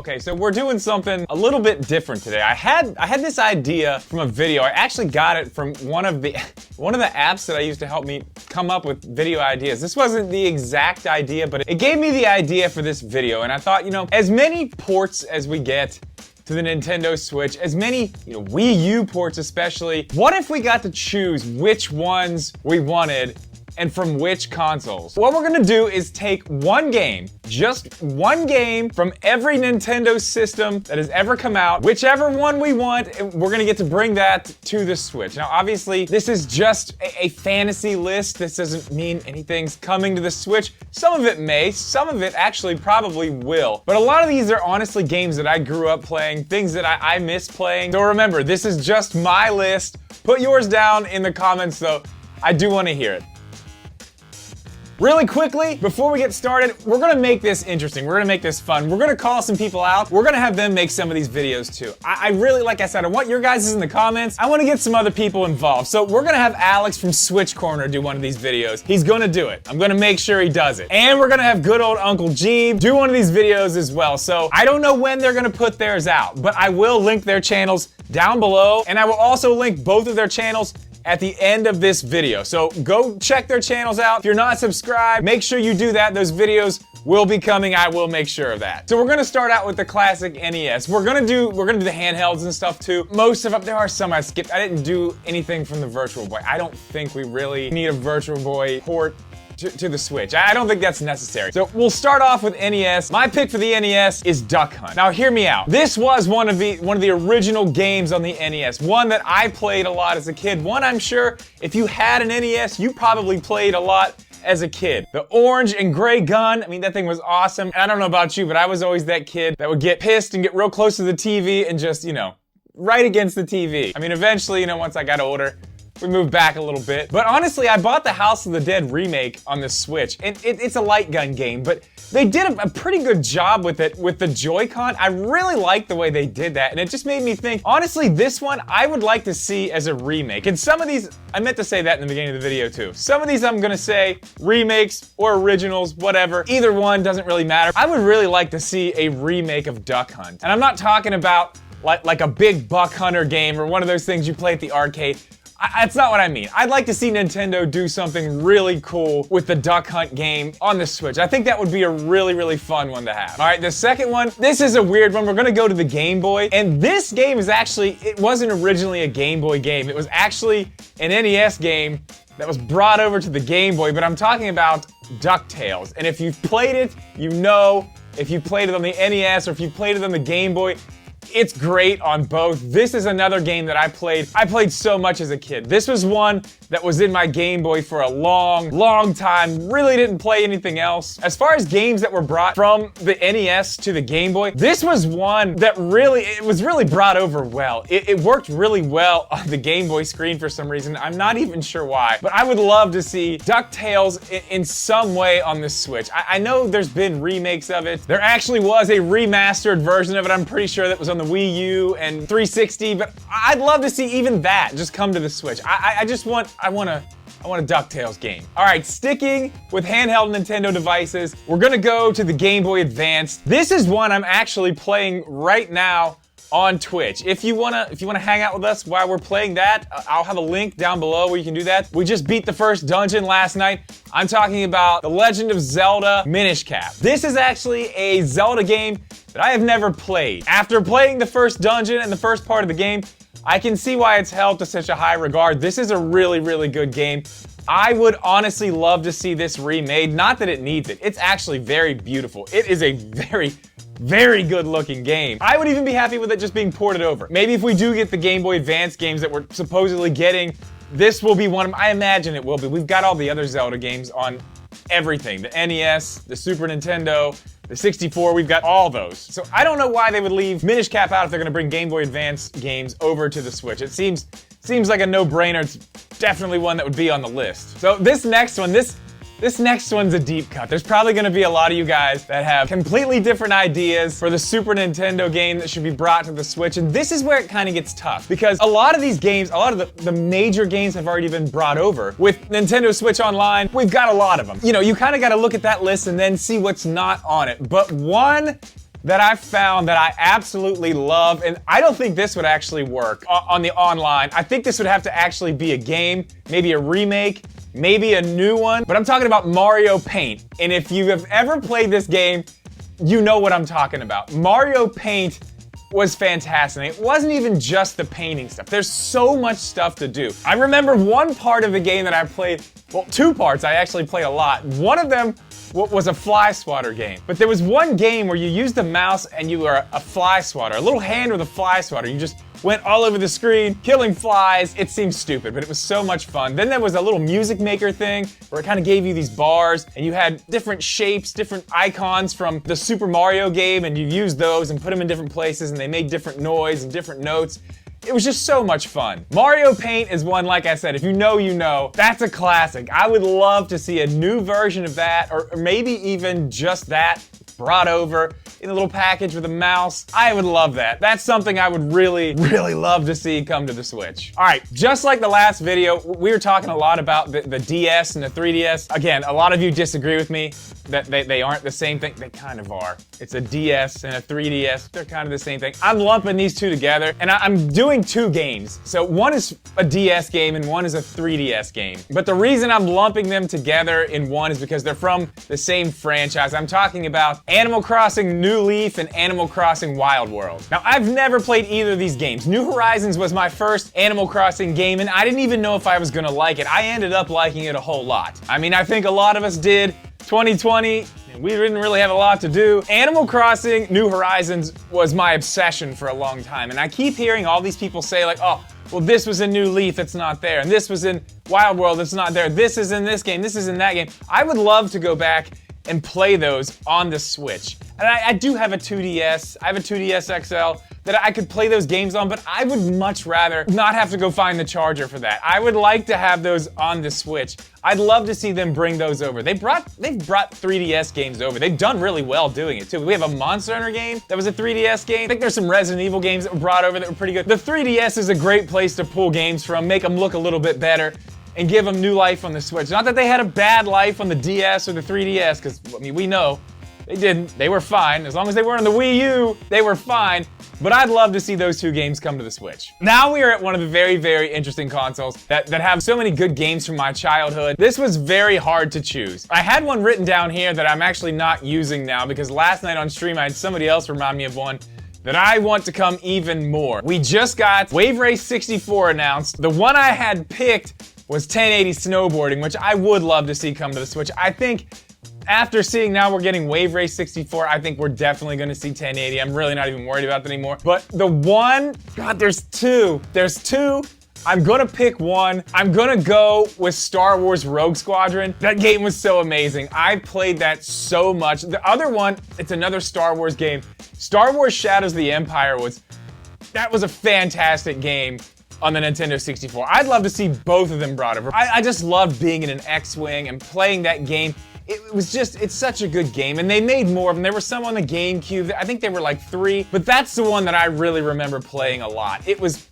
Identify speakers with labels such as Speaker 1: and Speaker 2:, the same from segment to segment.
Speaker 1: Okay, so we're doing something a little bit different today. I had this idea from a video. I actually got it from one of the apps that I used to help me come up with video ideas. This wasn't the exact idea, but it gave me the idea for this video, and I thought, you know, as many ports as we get to the Nintendo Switch, as many, Wii U ports especially, what if we got to choose which ones we wanted and from which consoles? What we're gonna do is take one game, just one game from every Nintendo system that has ever come out, whichever one we want, and we're gonna get to bring that to the Switch. Now, obviously, this is just a fantasy list. This doesn't mean anything's coming to the Switch. Some of it may, some of it actually probably will. But a lot of these are honestly games that I grew up playing, things that I miss playing. So remember, this is just my list. Put yours down in the comments though. I do wanna hear it. Really quickly, before we get started, we're gonna make this interesting. We're gonna make this fun. We're gonna call some people out. We're gonna have them make some of these videos too. I really, like I said, I want your guys in the comments. I wanna get some other people involved. So we're gonna have Alex from Switch Corner do one of these videos. He's gonna do it. I'm gonna make sure he does it. And we're gonna have good old Uncle Jeeb do one of these videos as well. So I don't know when they're gonna put theirs out, but I will link their channels down below. And I will also link both of their channels at the end of this video. So go check their channels out. If you're not subscribed, make sure you do that. Those videos will be coming. I will make sure of that. So we're gonna start out with the classic NES. We're gonna do the handhelds and stuff too. Most of them, there are some I skipped. I didn't do anything from the Virtual Boy. I don't think we really need a Virtual Boy port to the Switch. I don't think that's necessary. So we'll start off with NES. My pick for the NES is Duck Hunt. Now hear me out. This was one of the original games on the NES. One that I played a lot as a kid. One I'm sure if you had an NES, you probably played a lot as a kid. The orange and gray gun, I mean, that thing was awesome. And I don't know about you, but I was always that kid that would get pissed and get real close to the TV and just, right against the TV. I mean, eventually, once I got older, we moved back a little bit. But honestly, I bought the House of the Dead remake on the Switch. And it's a light gun game, but they did a pretty good job with it with the Joy-Con. I really liked the way they did that. And it just made me think, honestly, this one I would like to see as a remake. And some of these, I meant to say that in the beginning of the video too. Some of these I'm gonna say remakes or originals, whatever. Either one doesn't really matter. I would really like to see a remake of Duck Hunt. And I'm not talking about like a big buck hunter game or one of those things you play at the arcade. That's not what I mean. I'd like to see Nintendo do something really cool with the Duck Hunt game on the Switch. I think that would be a really, really fun one to have. All right, the second one, this is a weird one. We're gonna go to the Game Boy. And this game is actually, it wasn't originally a Game Boy game. It was actually an NES game that was brought over to the Game Boy, but I'm talking about DuckTales. And if you've played it, you know, if you played it on the NES or if you played it on the Game Boy, it's great on both. This is another game that I played so much as a kid. This was one that was in my Game Boy for a long, long time. Really didn't play anything else. As far as games that were brought from the NES to the Game Boy, this was one that was really brought over well. It worked really well on the Game Boy screen for some reason. I'm not even sure why, but I would love to see DuckTales in some way on the Switch. I know there's been remakes of it. There actually was a remastered version of it, I'm pretty sure, that was on the Wii U and 360, but I'd love to see even that just come to the Switch. I want a DuckTales game. All right, sticking with handheld Nintendo devices, we're gonna go to the Game Boy Advance. This is one I'm actually playing right now on Twitch. If you wanna hang out with us while we're playing that, I'll have a link down below where you can do that. We just beat the first dungeon last night. I'm talking about The Legend of Zelda Minish Cap. This is actually a Zelda game that I have never played. After playing the first dungeon and the first part of the game, I can see why it's held to such a high regard. This is a really, really good game. I would honestly love to see this remade. Not that it needs it. It's actually very beautiful. It is a very, very good looking game. I would even be happy with it just being ported over. Maybe if we do get the Game Boy Advance games that we're supposedly getting, this will be one of them. I imagine it will be. We've got all the other Zelda games on everything. The NES, the Super Nintendo, the 64, we've got all those. So I don't know why they would leave Minish Cap out if they're gonna bring Game Boy Advance games over to the Switch. It seems like a no-brainer. It's definitely one that would be on the list. So this next one, this This next one's a deep cut. There's probably gonna be a lot of you guys that have completely different ideas for the Super Nintendo game that should be brought to the Switch, and this is where it kind of gets tough, because a lot of these games, a lot of the major games have already been brought over. With Nintendo Switch Online, we've got a lot of them. You know, you kind of gotta look at that list and then see what's not on it. But one that I found that I absolutely love, and I don't think this would actually work on the online. I think this would have to actually be a game, maybe a remake, maybe a new one, but I'm talking about Mario Paint. And if you have ever played this game, you know what I'm talking about. Mario Paint was fantastic. It wasn't even just the painting stuff. There's so much stuff to do. I remember one part of the game that I played, well, two parts I actually played a lot. One of them was a fly swatter game. But there was one game where you used the mouse and you were a fly swatter, a little hand with a fly swatter. You just went all over the screen, killing flies. It seemed stupid, but it was so much fun. Then there was a little music maker thing where it kind of gave you these bars and you had different shapes, different icons from the Super Mario game, and you used those and put them in different places and they made different noise and different notes. It was just so much fun. Mario Paint is one, like I said, if you know, you know. That's a classic. I would love to see a new version of that, or maybe even just that brought over in a little package with a mouse. I would love that. That's something I would really, really love to see come to the Switch. All right, just like the last video, we were talking a lot about the DS and the 3DS. Again, a lot of you disagree with me that they aren't the same thing. They kind of are. It's a DS and a 3DS. They're kind of the same thing. I'm lumping these two together, and I'm doing two games. So one is a DS game and one is a 3DS game. But the reason I'm lumping them together in one is because they're from the same franchise. I'm talking about Animal Crossing New Leaf and Animal Crossing Wild World. Now, I've never played either of these games. New Horizons was my first Animal Crossing game, and I didn't even know if I was gonna like it. I ended up liking it a whole lot. I mean, I think a lot of us did. 2020, we didn't really have a lot to do. Animal Crossing New Horizons was my obsession for a long time, and I keep hearing all these people say like, oh, well, this was in New Leaf, that's not there, and this was in Wild World, that's not there, this is in this game, this is in that game. I would love to go back and play those on the Switch. And I do have a 2DS, I have a 2DS XL that I could play those games on, but I would much rather not have to go find the charger for that. I would like to have those on the Switch. I'd love to see them bring those over. They've brought 3DS games over. They've done really well doing it too. We have a Monster Hunter game that was a 3DS game. I think there's some Resident Evil games that were brought over that were pretty good. The 3DS is a great place to pull games from, make them look a little bit better, and give them new life on the Switch. Not that they had a bad life on the DS or the 3DS, because I mean, we know they didn't. They were fine. As long as they weren't on the Wii U, they were fine. But I'd love to see those two games come to the Switch. Now we are at one of the very, very interesting consoles that have so many good games from my childhood. This was very hard to choose. I had one written down here that I'm actually not using now because last night on stream I had somebody else remind me of one that I want to come even more. We just got Wave Race 64 announced. The one I had picked was 1080 snowboarding, which I would love to see come to the Switch. I think after seeing now we're getting Wave Race 64, I think we're definitely gonna see 1080. I'm really not even worried about that anymore. But the one, God, there's two. There's two. I'm gonna pick one. I'm gonna go with Star Wars Rogue Squadron. That game was so amazing. I played that so much. The other one, it's another Star Wars game. Star Wars Shadows of the Empire that was a fantastic game on the Nintendo 64. I'd love to see both of them brought over. I just loved being in an X-Wing and playing that game. It's such a good game, and they made more of them. There were some on the GameCube. I think there were like 3, but that's the one that I really remember playing a lot. It was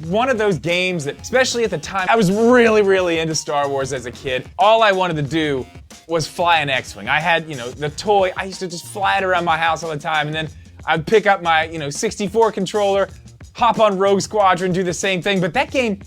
Speaker 1: one of those games that, especially at the time, I was really, really into Star Wars as a kid. All I wanted to do was fly an X-Wing. I had, the toy. I used to just fly it around my house all the time, and then I'd pick up my, 64 controller, hop on Rogue Squadron, do the same thing. But that game,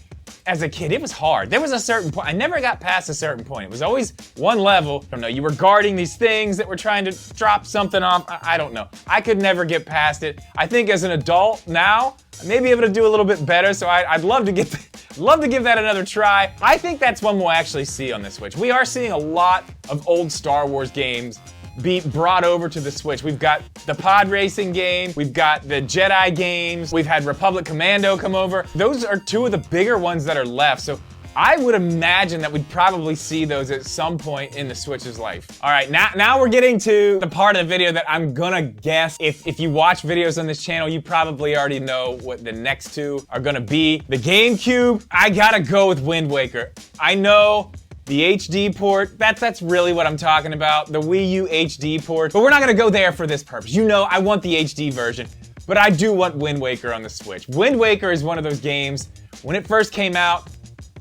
Speaker 1: as a kid, it was hard. There was a certain point. I never got past a certain point. It was always one level. I don't know. You were guarding these things that were trying to drop something off. I don't know. I could never get past it. I think as an adult now, I may be able to do a little bit better. So I'd love to give that another try. I think that's one we'll actually see on the Switch. We are seeing a lot of old Star Wars games be brought over to the Switch. We've got the pod racing game, we've got the Jedi games, we've had Republic Commando come over. Those are two of the bigger ones that are left, so I would imagine that we'd probably see those at some point in the Switch's life. All right, now we're getting to the part of the video that I'm gonna guess. If you watch videos on this channel, you probably already know what the next two are gonna be. The GameCube, I gotta go with Wind Waker. I know the HD port, that's really what I'm talking about. The Wii U HD port. But we're not gonna go there for this purpose. I want the HD version, but I do want Wind Waker on the Switch. Wind Waker is one of those games, when it first came out,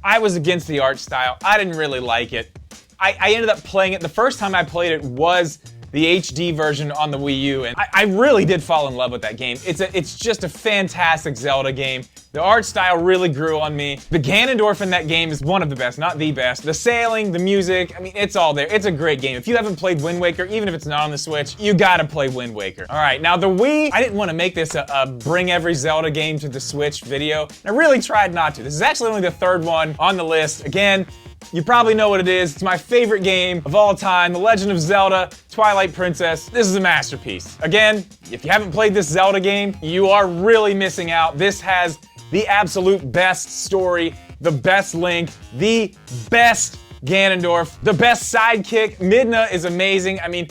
Speaker 1: I was against the art style. I didn't really like it. I ended up playing it. The first time I played it was the HD version on the Wii U, and I really did fall in love with that game. It's just a fantastic Zelda game. The art style really grew on me. The Ganondorf in that game is one of the best, not the best. The sailing, the music, I mean, it's all there. It's a great game. If you haven't played Wind Waker, even if it's not on the Switch, you gotta play Wind Waker. All right, now the Wii, I didn't want to make this a bring every Zelda game to the Switch video. I really tried not to. This is actually only the third one on the list. Again, you probably know what it is. It's my favorite game of all time, The Legend of Zelda, Twilight Princess. This is a masterpiece. Again, if you haven't played this Zelda game, you are really missing out. This has the absolute best story, the best Link, the best Ganondorf, the best sidekick. Midna is amazing. I mean,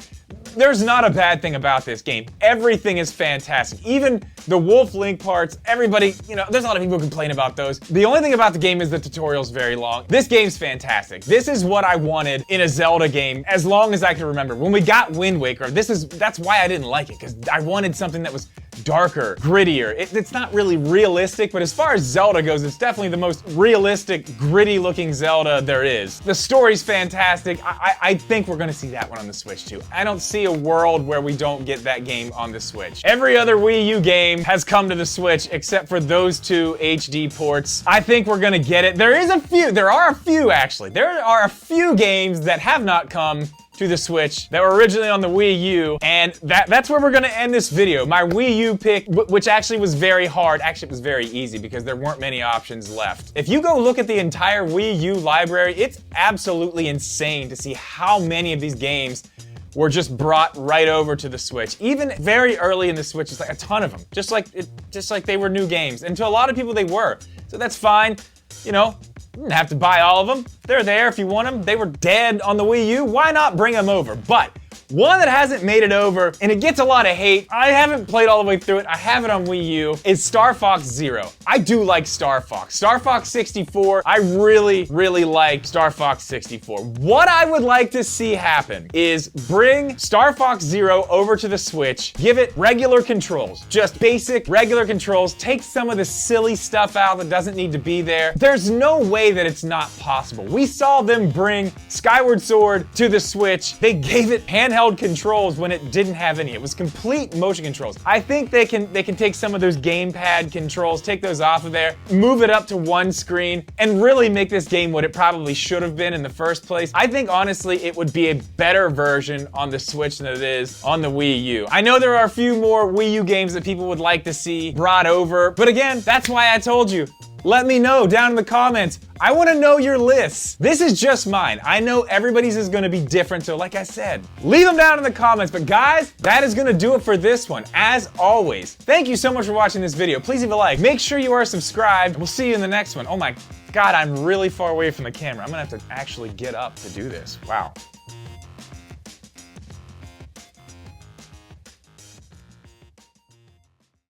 Speaker 1: there's not a bad thing about this game. Everything is fantastic. Even the Wolf Link parts, everybody, you know, there's a lot of people who complain about those. The only thing about the game is the tutorial's very long. This game's fantastic. This is what I wanted in a Zelda game as long as I can remember. When we got Wind Waker, that's why I didn't like it, because I wanted something that was darker, grittier. It's not really realistic, but as far as Zelda goes, it's definitely the most realistic, gritty looking Zelda there is. The story's fantastic. I think we're gonna see that one on the Switch too. I don't see a world where we don't get that game on the Switch. Every other Wii U game has come to the Switch except for those two HD ports. I think we're gonna get it. There are a few actually. There are a few games that have not come to the Switch that were originally on the Wii U, and that's where we're gonna end this video. My Wii U pick, which actually was very hard. Actually, it was very easy because there weren't many options left. If you go look at the entire Wii U library, it's absolutely insane to see how many of these games were just brought right over to the Switch. Even very early in the Switch, it's like a ton of them. Just like they were new games. And to a lot of people, they were. So that's fine. You know, you didn't have to buy all of them. They're there if you want them. They were dead on the Wii U. Why not bring them over? But one that hasn't made it over, and it gets a lot of hate, I haven't played all the way through it, I have it on Wii U, is Star Fox Zero. I do like Star Fox. Star Fox 64, I really, really like Star Fox 64. What I would like to see happen is bring Star Fox Zero over to the Switch, give it regular controls, just basic, regular controls, take some of the silly stuff out that doesn't need to be there. There's no way that it's not possible. We saw them bring Skyward Sword to the Switch. They gave it handheld controls when it didn't have any. It was complete motion controls. I think they can take some of those gamepad controls, take those off of there, move it up to one screen, and really make this game what it probably should have been in the first place. I think honestly it would be a better version on the Switch than it is on the Wii U. I know there are a few more Wii U games that people would like to see brought over, but again, that's why I told you. Let me know down in the comments. I want to know your lists. This is just mine. I know everybody's is going to be different, so like I said, leave them down in the comments. But guys, that is going to do it for this one. As always, thank you so much for watching this video. Please leave a like. Make sure you are subscribed. We'll see you in the next one. Oh my God, I'm really far away from the camera. I'm going to have to actually get up to do this. Wow.